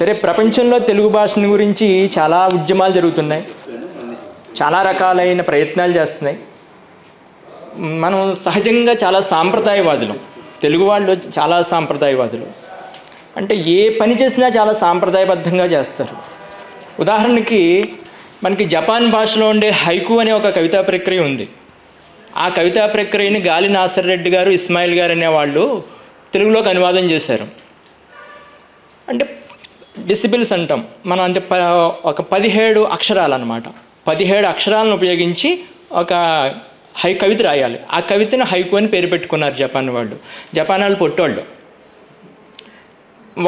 సరే, ప్రపంచంలో తెలుగు భాషను గురించి చాలా ఉద్యమాలు జరుగుతున్నాయి, చాలా రకాలైన ప్రయత్నాలు చేస్తున్నాయి. మనం సహజంగా చాలా సాంప్రదాయవాదులు, తెలుగు వాళ్ళు చాలా సాంప్రదాయవాదులు. అంటే ఏ పని చేసినా చాలా సాంప్రదాయబద్ధంగా చేస్తారు. ఉదాహరణకి మనకి జపాన్ భాషలో ఉండే హైకు అనే ఒక కవితా ప్రక్రియ ఉంది. ఆ కవితా ప్రక్రియని గాలి నాసర్ రెడ్డి గారు, ఇస్మాయిల్ గారు అనేవాళ్ళు తెలుగులోకి అనువాదం చేశారు. అంటే డిసిబిల్స్ అంటాం మనం, అంటే ఒక 17 అక్షరాలు అన్నమాట. 17 అక్షరాలను ఉపయోగించి ఒక కవిత రాయాలి. ఆ కవితను హైకు అని పేరు పెట్టుకున్నారు జపాన్ వాళ్ళు. జపాన్ వాళ్ళు పొట్టోళ్ళు.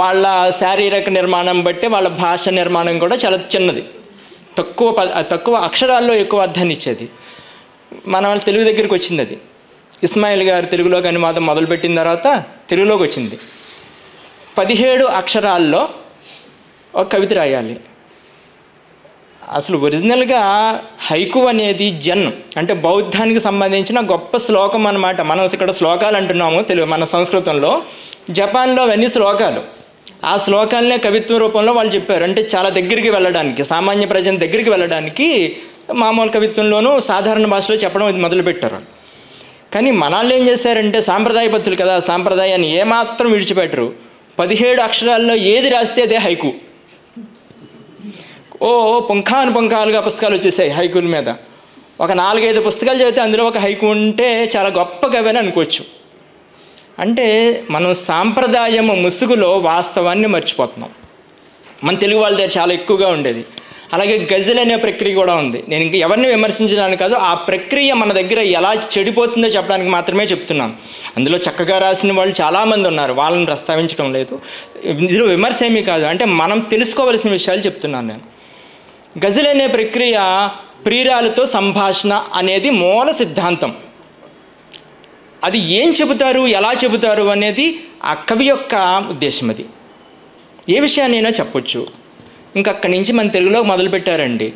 వాళ్ళ శారీరక నిర్మాణం బట్టి వాళ్ళ భాష నిర్మాణం కూడా చాలా చిన్నది, తక్కువ అక్షరాల్లో ఎక్కువ అర్థాన్ని ఇచ్చేది. మన వాళ్ళ తెలుగు దగ్గరికి వచ్చింది అది. ఇస్మాయిల్ గారు తెలుగులోకి అనువాదం మొదలుపెట్టిన తర్వాత తెలుగులోకి వచ్చింది. 17 అక్షరాల్లో ఒక కవిత రాయాలి. అసలు ఒరిజినల్గా హైకు అనేది జన్, అంటే బౌద్ధానికి సంబంధించిన గొప్ప శ్లోకం అన్నమాట. మనం ఇక్కడ శ్లోకాలు అంటున్నాము తెలుగు మన సంస్కృతంలో. జపాన్లో అవన్నీ శ్లోకాలు. ఆ శ్లోకాలనే కవిత్వ రూపంలో వాళ్ళు చెప్పారు. అంటే చాలా దగ్గరికి వెళ్ళడానికి, సామాన్య ప్రజల దగ్గరికి వెళ్ళడానికి మామూలు కవిత్వంలోనూ సాధారణ భాషలో చెప్పడం మొదలుపెట్టారు. కానీ మనాళ్ళు ఏం చేశారంటే సాంప్రదాయబద్ధులు కదా, సాంప్రదాయాన్ని ఏమాత్రం విడిచిపెట్టరు. 17 అక్షరాల్లో ఏది రాస్తే అదే హైకు. పుంఖాలుగా పుస్తకాలు వచ్చేసాయి హైకుల మీద. ఒక 4-5 పుస్తకాలు చదివితే అందులో ఒక హైకు ఉంటే చాలా గొప్ప కవి అని అనుకోవచ్చు. అంటే మనం సాంప్రదాయము ముసుగులో వాస్తవాన్ని మర్చిపోతున్నాం. మన తెలుగు వాళ్ళ దగ్గర చాలా ఎక్కువగా ఉండేది. అలాగే గజల్ అనే ప్రక్రియ కూడా ఉంది. నేను ఇంకా ఎవరిని విమర్శించడానికి కాదు, ఆ ప్రక్రియ మన దగ్గర ఎలా చెడిపోతుందో చెప్పడానికి మాత్రమే చెప్తున్నాను. అందులో చక్కగా రాసిన వాళ్ళు చాలామంది ఉన్నారు, వాళ్ళని ప్రస్తావించడం లేదు. ఇందులో విమర్శ ఏమీ కాదు, అంటే మనం తెలుసుకోవలసిన విషయాలు చెప్తున్నాను నేను. గజల్ అనే ప్రక్రియ ప్రియురాలతో సంభాషణ అనేది మూల సిద్ధాంతం. అది ఏం చెబుతారు, ఎలా చెబుతారు అనేది ఆ కవి యొక్క ఉద్దేశం. అది ఏ విషయాన్నైనా చెప్పొచ్చు. ఇంకక్కడి నుంచి మన తెలుగులో మొదలుపెట్టారండి.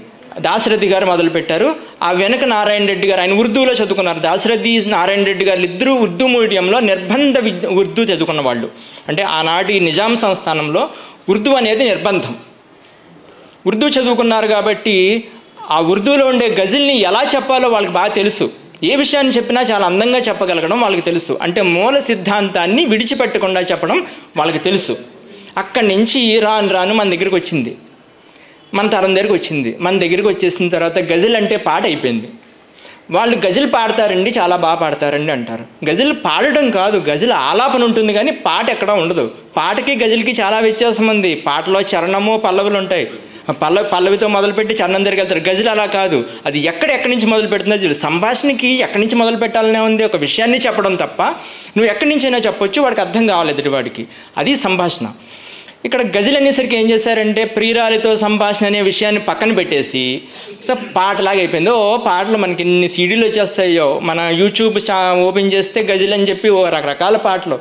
దాశరథి గారు మొదలుపెట్టారు. ఆ వెనక నారాయణ రెడ్డి గారు, ఆయన ఉర్దూలో చదువుకున్నారు. దాశరథి, నారాయణ రెడ్డి గారు ఇద్దరూ ఉర్దూ మీడియంలో నిర్బంధ ఉర్దూ చదువుకున్న వాళ్ళు. అంటే ఆనాటి నిజాం సంస్థానంలో ఉర్దూ అనేది నిర్బంధం. ఉర్దూ చదువుకున్నారు కాబట్టి ఆ ఉర్దూలో ఉండే గజల్ని ఎలా చెప్పాలో వాళ్ళకి బాగా తెలుసు. ఏ విషయాన్ని చెప్పినా చాలా అందంగా చెప్పగలగడం వాళ్ళకి తెలుసు. అంటే మూల సిద్ధాంతాన్ని విడిచిపెట్టకుండా చెప్పడం వాళ్ళకి తెలుసు. అక్కడి నుంచి రాను మన దగ్గరికి వచ్చింది, మన తరం దగ్గరికి వచ్చింది. మన దగ్గరికి వచ్చేసిన తర్వాత గజల్ అంటే పాట అయిపోయింది. వాళ్ళు గజల్ పాడతారండి, చాలా బాగా పాడతారండి అంటారు. గజల్ పాడడం కాదు, గజల్ ఆలాపన ఉంటుంది కానీ పాట ఎక్కడా ఉండదు. పాటకి గజల్కి చాలా వ్యత్యాసం ఉంది. పాటలో చరణము పల్లవులు ఉంటాయి. పల్లవితో మొదలుపెట్టి చరణం దగ్గరికి వెళ్తారు. గజల్ అలా కాదు. అది ఎక్కడి నుంచి మొదలు పెడుతుందో సంభాషణకి ఎక్కడి నుంచి మొదలు పెట్టాలనే ఉంది. ఒక విషయాన్ని చెప్పడం తప్ప నువ్వు ఎక్కడి నుంచైనా చెప్పొచ్చు, వాడికి అర్థం కావాలి ఎదుటివాడికి. అది సంభాషణ. ఇక్కడ గజల్ అనేసరికి ఏం చేశారంటే ప్రియురాలితో సంభాషణ అనే విషయాన్ని పక్కన పెట్టేసి పాటలాగా అయిపోయింది. పాటలు మనకి ఎన్ని సీడీలు వచ్చేస్తాయో, మన యూట్యూబ్ ఓపెన్ చేస్తే గజల్ అని చెప్పి రకరకాల పాటలు.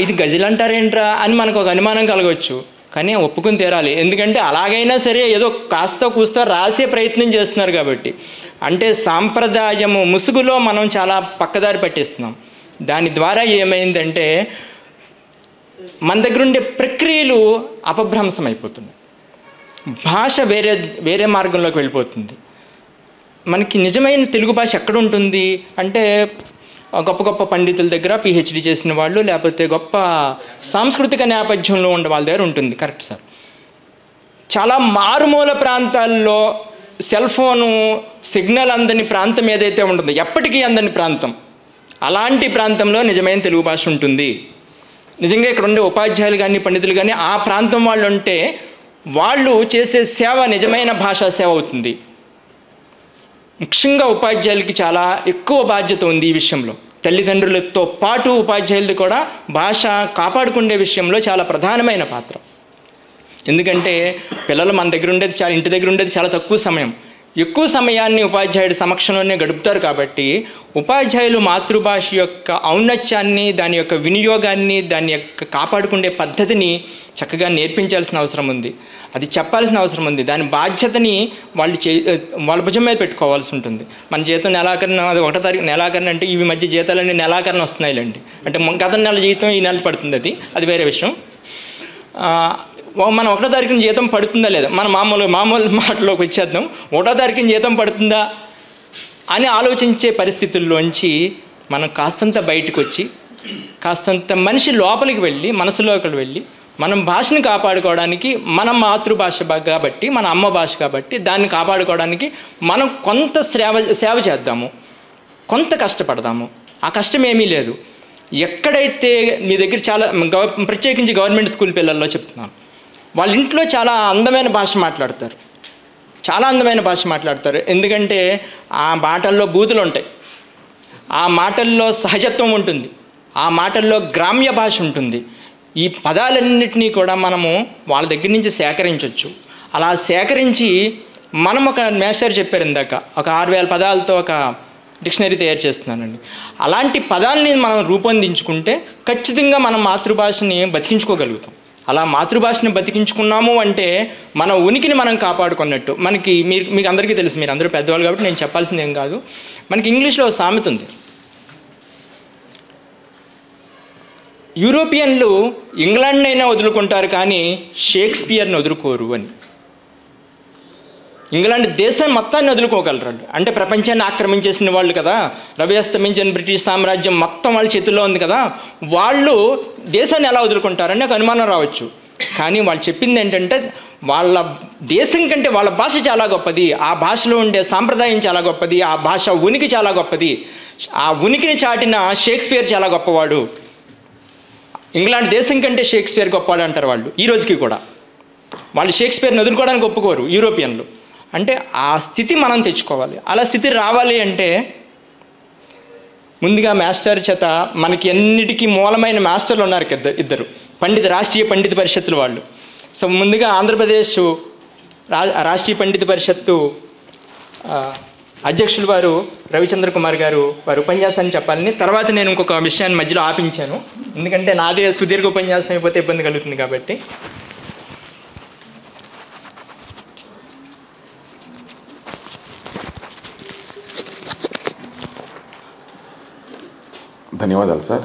ఇది గజల్ అంటారేంట్రా అని మనకు ఒక అనుమానం కలగవచ్చు. కానీ ఒప్పుకుని తీరాలి. ఎందుకంటే అలాగైనా సరే ఏదో కాస్త కూస్తా రాసే ప్రయత్నం చేస్తున్నారు కాబట్టి. అంటే సాంప్రదాయము ముసుగులో మనం చాలా పక్కదారి పట్టేస్తున్నాం. దాని ద్వారా ఏమైందంటే మన దగ్గర ఉండే ప్రక్రియలు అపభ్రంశం అయిపోతున్నాయి. భాష వేరే మార్గంలోకి వెళ్ళిపోతుంది. మనకి నిజమైన తెలుగు భాష ఎక్కడ ఉంటుంది అంటే గొప్ప గొప్ప పండితుల దగ్గర పిహెచ్డి చేసిన వాళ్ళు, లేకపోతే గొప్ప సాంస్కృతిక నేపథ్యంలో ఉండే వాళ్ళ దగ్గర ఉంటుంది. Correct sir. చాలా మారుమూల ప్రాంతాల్లో సెల్ ఫోను సిగ్నల్ అందని ప్రాంతం ఏదైతే ఉంటుందో, ఎప్పటికీ అందని ప్రాంతం, అలాంటి ప్రాంతంలో నిజమైన తెలుగు భాష ఉంటుంది. నిజంగా ఇక్కడ ఉండే ఉపాధ్యాయులు కానీ పండితులు కానీ ఆ ప్రాంతం వాళ్ళు ఉంటే వాళ్ళు చేసే సేవ నిజమైన భాషా సేవ అవుతుంది. ముఖ్యంగా ఉపాధ్యాయులకి చాలా ఎక్కువ బాధ్యత ఉంది ఈ విషయంలో. తల్లిదండ్రులతో పాటు ఉపాధ్యాయులది కూడా భాష కాపాడుకునే విషయంలో చాలా ప్రధానమైన పాత్ర. ఎందుకంటే పిల్లలు మన దగ్గర ఉండేది ఇంటి దగ్గర ఉండేది చాలా తక్కువ సమయం. ఎక్కువ సమయాన్ని ఉపాధ్యాయుడి సమక్షంలోనే గడుపుతారు కాబట్టి ఉపాధ్యాయులు మాతృభాష యొక్క ఔన్నత్యాన్ని, దాని యొక్క వినియోగాన్ని, దాని యొక్క కాపాడుకునే పద్ధతిని చక్కగా నేర్పించాల్సిన అవసరం ఉంది. అది చెప్పాల్సిన అవసరం ఉంది. దాని బాధ్యతని వాళ్ళ భుజం మీద పెట్టుకోవాల్సి ఉంటుంది. మన జీతం నెలాఖరున, అది 1వ తారీఖు నెలాఖరున అంటే ఇవి మధ్య జీతాలన్నీ నెలాఖరున వస్తున్నాయిలేండి. అంటే గత నెల జీతం ఈ నెల పడుతుంది, అది వేరే విషయం. మనం 1వ తారీఖున జీతం పడుతుందా లేదా, మన మామూలు మాటలోకి వచ్చేద్దాం. 1వ తారీఖున జీతం పడుతుందా అని ఆలోచించే పరిస్థితుల్లోంచి మనం కాస్తంత బయటకు వచ్చి, కాస్తంత మనిషి లోపలికి వెళ్ళి, మనసులోకి వెళ్ళి, మనం భాషని కాపాడుకోవడానికి, మన మాతృభాష కాబట్టి, మన అమ్మ భాష కాబట్టి దాన్ని కాపాడుకోవడానికి మనం కొంత సేవ చేద్దాము, కొంత కష్టపడదాము. ఆ కష్టం ఏమీ లేదు. ఎక్కడైతే మీ దగ్గర చాలా ప్రత్యేకించి గవర్నమెంట్ స్కూల్ పిల్లల్లో చెప్తున్నాను, వాళ్ళ ఇంట్లో చాలా అందమైన భాష మాట్లాడతారు, చాలా అందమైన భాష మాట్లాడతారు. ఎందుకంటే ఆ మాటల్లో బూతులు ఉంటాయి, ఆ మాటల్లో సహజత్వం ఉంటుంది, ఆ మాటల్లో గ్రామ్య భాష ఉంటుంది. ఈ పదాలన్నింటినీ కూడా మనము వాళ్ళ దగ్గర నుంచి సేకరించవచ్చు. అలా సేకరించి మనం ఒక మేస్టర్ చెప్పారు ఇందాక, ఒక 6000 పదాలతో ఒక డిక్షనరీ తయారు చేస్తున్నానండి. అలాంటి పదాలని మనం రూపొందించుకుంటే ఖచ్చితంగా మన మాతృభాషని బతికించుకోగలుగుతాం. అలా మాతృభాషని బతికించుకున్నాము అంటే మన ఉనికిని మనం కాపాడుకున్నట్టు. మీకు అందరికీ తెలుసు, మీరు అందరూ పెద్దవాళ్ళు కాబట్టి నేను చెప్పాల్సింది ఏం కాదు. మనకి ఇంగ్లీష్లో సామెత ఉంది, యూరోపియన్లు ఇంగ్లాండ్నైనా వదులుకుంటారు కానీ షేక్స్పియర్ని వదులుకోరు అని. ఇంగ్లాండ్ దేశం మొత్తాన్ని వదులుకోగలరు అంటే ప్రపంచాన్ని ఆక్రమించేసిన వాళ్ళు కదా, రవి అస్తమించిన బ్రిటిష్ సామ్రాజ్యం మొత్తం వాళ్ళ చేతుల్లో ఉంది కదా, వాళ్ళు దేశాన్ని ఎలా వదులుకుంటారని నాకు అనుమానం రావచ్చు. కానీ వాళ్ళు చెప్పింది ఏంటంటే వాళ్ళ దేశం కంటే వాళ్ళ భాష చాలా గొప్పది, ఆ భాషలో ఉండే సాంప్రదాయం చాలా గొప్పది, ఆ భాష ఉనికి చాలా గొప్పది, ఆ ఉనికిని చాటిన షేక్స్పియర్ చాలా గొప్పవాడు, ఇంగ్లాండ్ దేశం కంటే షేక్స్పియర్ గొప్పవాడు అంటారు వాళ్ళు ఈ రోజుకి కూడా. వాళ్ళు షేక్స్పియర్ని వదులుకోవడానికి ఒప్పుకోరు యూరోపియన్లు. అంటే ఆ స్థితి మనం తెచ్చుకోవాలి. అలా స్థితి రావాలి అంటే ముందుగా మాస్టర్ చేత, మనకి ఎన్నిటికీ మూలమైన మాస్టర్లు ఉన్నారు ఇద్దరు రాష్ట్రీయ పండిత పరిషత్తుల వాళ్ళు. సో ముందుగా ఆంధ్రప్రదేశ్ రాష్ట్రీయ పండిత పరిషత్తు అధ్యక్షులు వారు రవిచంద్ర కుమార్ గారు వారి ఉపన్యాసాన్ని చెప్పాలని, తర్వాత నేను ఇంకొక విషయాన్ని మధ్యలో ఆపించాను, ఎందుకంటే నాదే సుదీర్ఘ ఉపన్యాసం అయిపోతే ఇబ్బంది కలుగుతుంది కాబట్టి. ధన్యవాదాలు సార్.